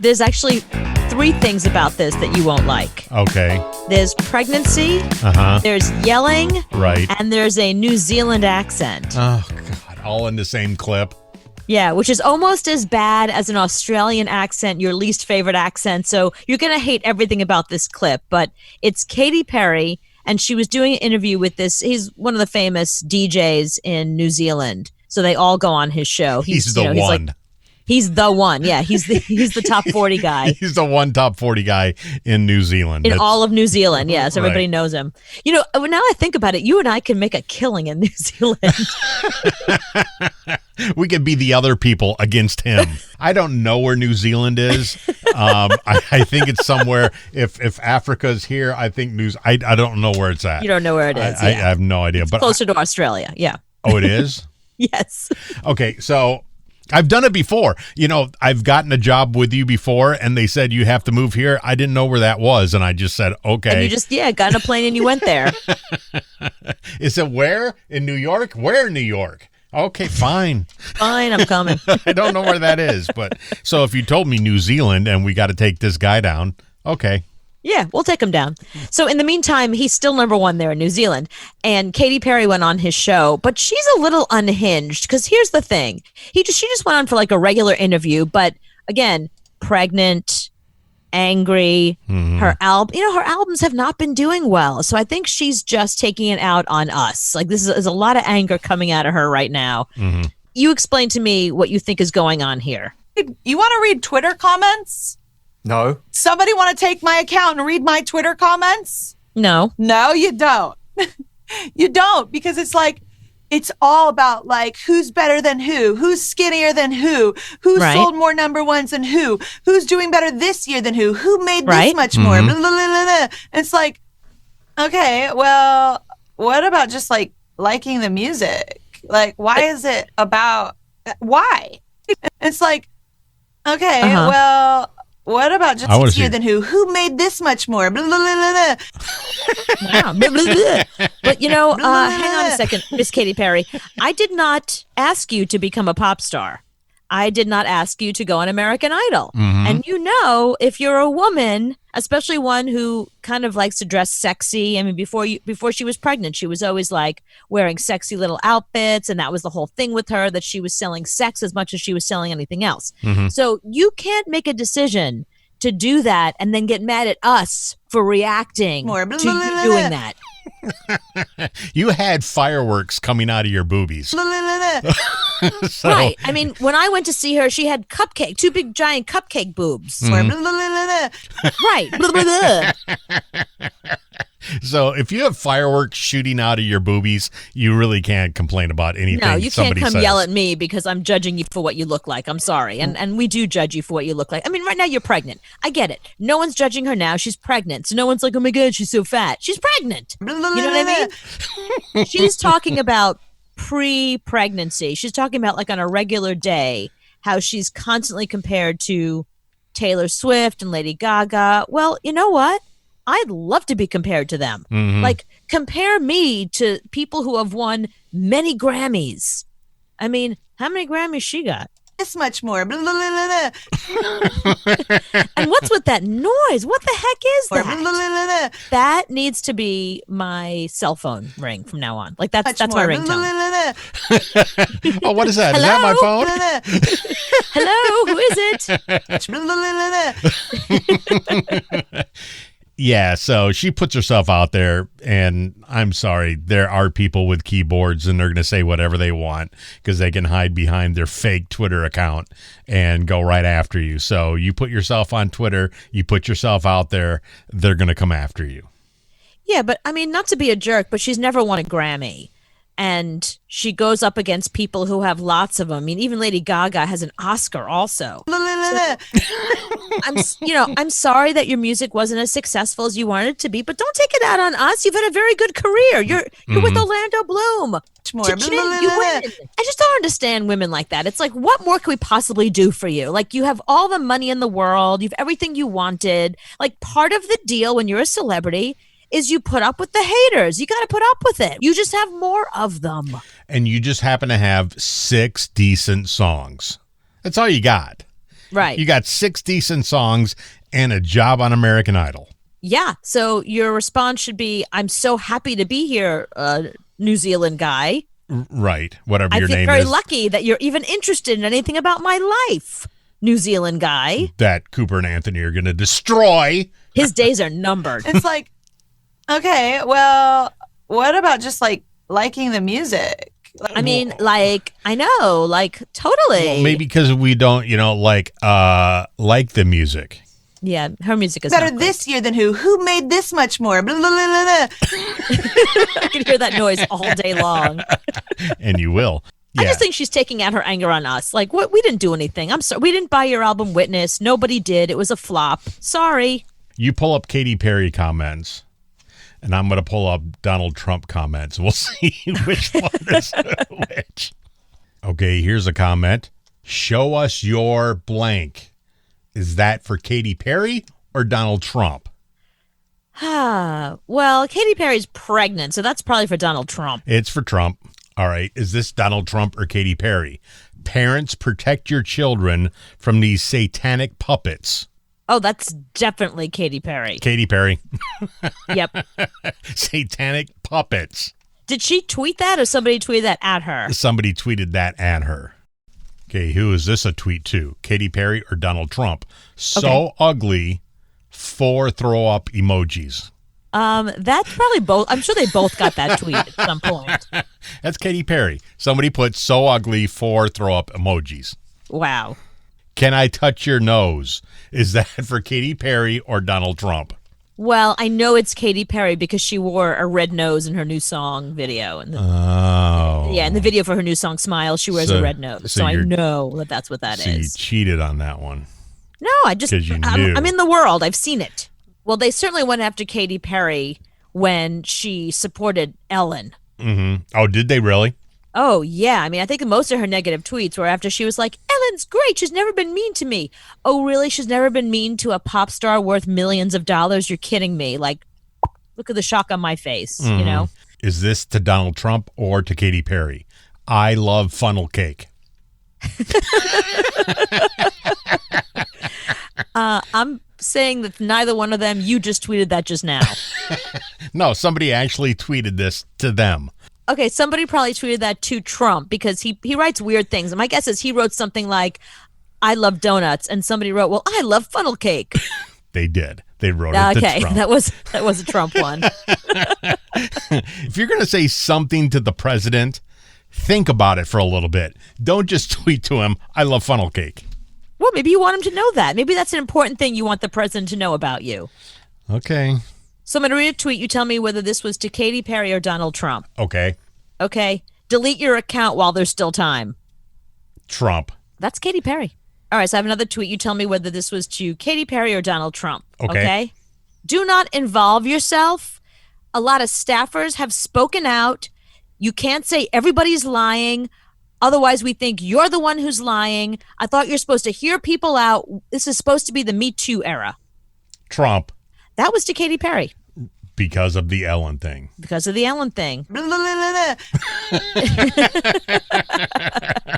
There's actually 3 things about this that you won't like. Okay. There's pregnancy, there's yelling, right, and there's a New Zealand accent. Oh, God. All in the same clip. Yeah, which is almost as bad as an Australian accent, your least favorite accent. So you're going to hate everything about this clip. But it's Katy Perry, and she was doing an interview with this. He's one of the famous DJs in New Zealand. So they all go on his show. He's the one. He's the one. Yeah, he's the top 40 guy. He's the one top 40 guy in New Zealand. All of New Zealand, yes. Everybody knows him. You know, now I think about it, you and I can make a killing in New Zealand. We could be the other people against him. I don't know where New Zealand is. I think it's somewhere. If Africa's here, I think I don't know where it's at. You don't know where it is. I have no idea. It's closer to Australia, yeah. Oh, it is? Yes. Okay, so I've done it before. You know, I've gotten a job with you before, and they said you have to move here. I didn't know where that was, and I just said, okay. And you just, got in a plane and you went there. Is it where? In New York? Where in New York? Okay, fine. Fine, I'm coming. I don't know where that is, but so if you told me New Zealand and we got to take this guy down, okay. Yeah, we'll take him down. So in the meantime, he's still number 1 there in New Zealand. And Katy Perry went on his show, but she's a little unhinged because here's the thing. She just went on for like a regular interview, but again, pregnant, angry. Her albums have not been doing well. So I think she's just taking it out on us. Like this is a lot of anger coming out of her right now. You explain to me what you think is going on here. You want to read Twitter comments? No. Somebody want to take my account and read my Twitter comments? No. No, you don't. You don't, because it's all about like who's better than who's skinnier than who sold more number 1s than who's doing better this year than who made this much more. Blah, blah, blah, blah. It's like, okay, well, what about just like liking the music? Like, why is it about why? It's like, okay, well, what about just this year than who made this much more? Blah, blah, blah, blah. Wow. Blah, blah, blah. But, hang on a second, Miss Katy Perry. I did not ask you to become a pop star. I did not ask you to go on American Idol. And if you're a woman, especially one who kind of likes to dress sexy. I mean, before she was pregnant, she was always like wearing sexy little outfits. And that was the whole thing with her, that she was selling sex as much as she was selling anything else. So you can't make a decision to do that and then get mad at us for reacting to you doing that. You had fireworks coming out of your boobies. So, right. I mean, when I went to see her, she had 2 big giant cupcake boobs. Right. So if you have fireworks shooting out of your boobies, you really can't complain about anything. No, you can't come says. Yell at me because I'm judging you for what you look like. I'm sorry. And we do judge you for what you look like. I mean, right now you're pregnant. I get it. No one's judging her now. She's pregnant. So no one's like, oh my God, she's so fat. She's pregnant. You know what I mean? She's talking about pre-pregnancy. She's talking about like on a regular day, how she's constantly compared to Taylor Swift and Lady Gaga. Well, you know what? I'd love to be compared to them. Like, compare me to people who have won many Grammys. I mean, how many Grammys she got? This much more. And what's with that noise? What the heck is that? That needs to be my cell phone ring from now on. Like, that's my ringtone. Oh, what is that? Hello? Is that my phone? Hello, who is it? Yeah, so she puts herself out there, and I'm sorry, there are people with keyboards, and they're going to say whatever they want because they can hide behind their fake Twitter account and go right after you. So you put yourself on Twitter, you put yourself out there, they're going to come after you. Yeah, but I mean, not to be a jerk, but she's never won a Grammy. And she goes up against people who have lots of them. I mean, even Lady Gaga has an Oscar also. I'm sorry that your music wasn't as successful as you wanted it to be, but don't take it out on us. You've had a very good career. You're with Orlando Bloom. You win. I just don't understand women like that. It's like, what more can we possibly do for you? Like, you have all the money in the world. You have everything you wanted. Like, part of the deal when you're a celebrity is you put up with the haters. You got to put up with it. You just have more of them. And you just happen to have 6 decent songs. That's all you got. Right. You got 6 decent songs and a job on American Idol. Yeah. So your response should be, I'm so happy to be here, New Zealand guy. Right. Whatever your I feel name very is. lucky that you're even interested in anything about my life, New Zealand guy. That Cooper and Anthony are going to destroy. His days are numbered. It's like, okay, well, what about just like liking the music? I mean, like, I know, like, totally. Well, maybe because we don't, like the music. Yeah, her music is Better not this year than who? Who made this much more? Blah, blah, blah, blah. I can hear that noise all day long. And you will. Yeah. I just think she's taking out her anger on us. Like, what? We didn't do anything. I'm sorry. We didn't buy your album Witness. Nobody did. It was a flop. Sorry. You pull up Katy Perry comments, and I'm going to pull up Donald Trump comments. We'll see which one is which. Okay, here's a comment. Show us your blank. Is that for Katy Perry or Donald Trump? Well, Katy Perry's pregnant, so that's probably for Donald Trump. It's for Trump. All right. Is this Donald Trump or Katy Perry? Parents, protect your children from these satanic puppets. Oh, that's definitely Katy Perry. Katy Perry. Yep. Satanic puppets. Did she tweet that or somebody tweeted that at her? Somebody tweeted that at her. Okay, who is this a tweet to? Katy Perry or Donald Trump? So ugly, 4 throw up emojis. That's probably both. I'm sure they both got that tweet at some point. That's Katy Perry. Somebody put so ugly, 4 throw up emojis. Wow. Can I touch your nose? Is that for Katy Perry or Donald Trump? Well, I know it's Katy Perry because she wore a red nose in her new song video. And in the video for her new song "Smile," she wears a red nose. So I know that that's what that is. You cheated on that one. No, I just 'Cause you knew. I'm in the world. I've seen it. Well, they certainly went after Katy Perry when she supported Ellen. Mm-hmm. Oh, did they really? Oh, yeah. I mean, I think most of her negative tweets were after she was like, Ellen's great. She's never been mean to me. Oh, really? She's never been mean to a pop star worth millions of dollars? You're kidding me. Like, look at the shock on my face, you know? Is this to Donald Trump or to Katy Perry? I love funnel cake. I'm saying that neither one of them, you just tweeted that just now. No, somebody actually tweeted this to them. Okay, somebody probably tweeted that to Trump because he writes weird things. And my guess is he wrote something like, I love donuts. And somebody wrote, well, I love funnel cake. They did. They wrote it to Trump. that was a Trump one. If you're going to say something to the president, think about it for a little bit. Don't just tweet to him, I love funnel cake. Well, maybe you want him to know that. Maybe that's an important thing you want the president to know about you. Okay. So I'm going to read a tweet. You tell me whether this was to Katy Perry or Donald Trump. Okay. Okay. Delete your account while there's still time. Trump. That's Katy Perry. All right. So I have another tweet. You tell me whether this was to Katy Perry or Donald Trump. Okay. Do not involve yourself. A lot of staffers have spoken out. You can't say everybody's lying. Otherwise, we think you're the one who's lying. I thought you're supposed to hear people out. This is supposed to be the Me Too era. Trump. That was to Katy Perry. Because of the Ellen thing. Because of the Ellen thing. Blah, blah, blah, blah.